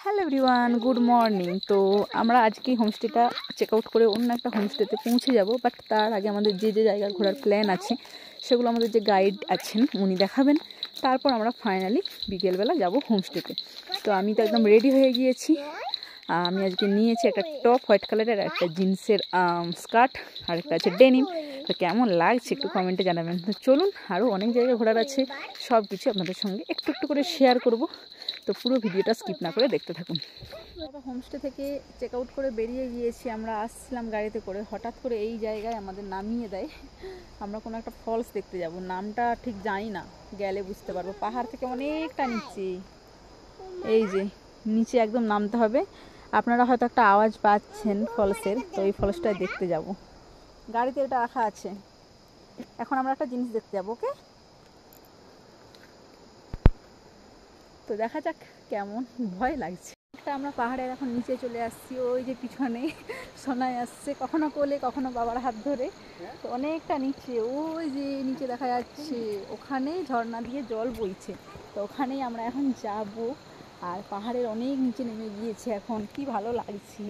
Hello everyone, good morning. তো আমরা আজকে হোমস্টেটা চেক আউট করে অন্য একটা হোমস্টেতে পৌঁছে যাব, বাট তার আগে আমাদের যে যে জায়গা ঘোরার প্ল্যান আছে সেগুলো আমাদের যে গাইড আছেন উনি দেখাবেন। তারপর আমরা ফাইনালি বিকেলবেলা যাব হোমস্টেতে। তো আমি তো একদম রেডি হয়ে গিয়েছি। আমি আজকে নিয়েছি একটা টপ হোয়াইট কালারের, একটা জিন্সের স্কার্ট, আর একটা আছে ডেনিম। তো কেমন লাগছে একটু কমেন্টে জানাবেন। তো চলুন, আরও অনেক জায়গায় ঘোরার আছে, সব কিছু আপনাদের সঙ্গে একটু একটু করে শেয়ার করব। তো পুরো ভিডিওটা স্কিপ না করে দেখতে থাকুন। হোমস্টে থেকে চেক আউট করে বেরিয়ে গিয়েছি, আমরা আসছিলাম গাড়িতে করে, হঠাৎ করে এই জায়গায় আমাদের নামিয়ে দেয়। আমরা কোনো একটা ফলস দেখতে যাব, নামটা ঠিক জানি না, গেলে বুঝতে পারবো। পাহাড় থেকে অনেকটা নিচে, এই যে নিচে একদম নামতে হবে। আপনারা হয়তো একটা আওয়াজ পাচ্ছেন ফলসের, তো এই ফলসটাই দেখতে যাব। গাড়িতে এটা রাখা আছে। এখন আমরা একটা জিনিস দেখতে যাবো, ওকে? তো দেখা যাক কেমন, ভয় লাগছে। আমরা পাহাড়ের এখন নিচে চলে আসছি, ওই যে পিছনে শোনায় আসছে, কখনো কোলে কখনো বাবার হাত ধরে। তো অনেকটা নিচে, ওই যে নিচে দেখা যাচ্ছে, ওখানে ঝর্ণা দিয়ে জল বইছে। তো ওখানেই আমরা এখন যাব। আর পাহাড়ের অনেক নিচে নেমে গিয়েছে এখন, কি ভালো লাগছে।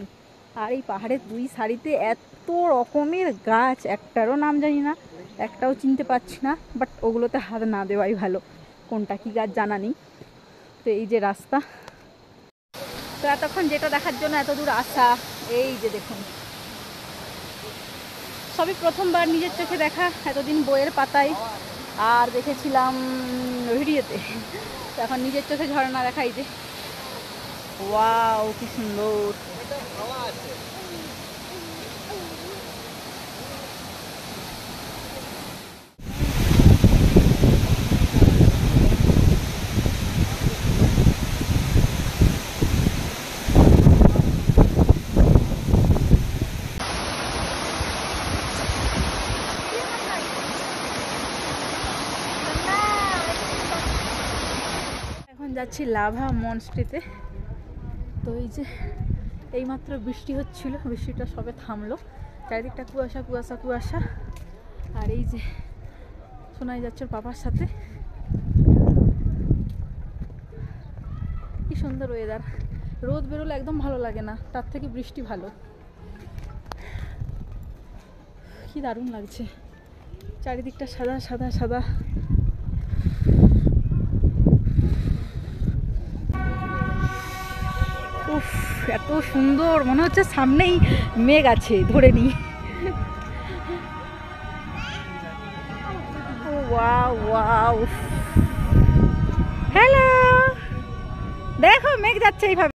আর এই পাহাড়ের দুই সারিতে এত রকমের গাছ, একটারও নাম জানি না, একটাও চিনতে পারছি না, বাট ওগুলোতে হাত না দেওয়াই ভালো, কোনটা কি গাছ জানা নেই। তো এই যে রাস্তা, তো এতক্ষণ যেটা দেখার জন্য এত দূর আসা, এই যে দেখুন, সবই প্রথমবার নিজের চোখে দেখা। এতদিন বইয়ের পাতায় আর দেখেছিলাম ভিডিওতে, তো এখন নিজের চোখে ঝর্ণা দেখা। এই যে ওয়াও, কি সুন্দর। এখন যাচ্ছি লাভা মনস্ট্রিতে। তো এই যে এইমাত্র বৃষ্টি হচ্ছিল, বৃষ্টিটা সবে থামলো, চারিদিকটা কুয়াশা কুয়াশা কুয়াশা। আর এই যে শোনাই যাচ্ছে বাবার সাথে, কি সুন্দর ওয়েদার। রোদ বেরোলে একদম ভালো লাগে না, তার থেকে বৃষ্টি ভালো। কি দারুণ লাগছে, চারিদিকটা সাদা সাদা সাদা। উফ, এত সুন্দর, মনে হচ্ছে সামনেই মেঘ আছে, ধরে নি। ওয়াও ওয়াও, হ্যালো, দেখো মেঘ যাচ্ছে এইভাবে।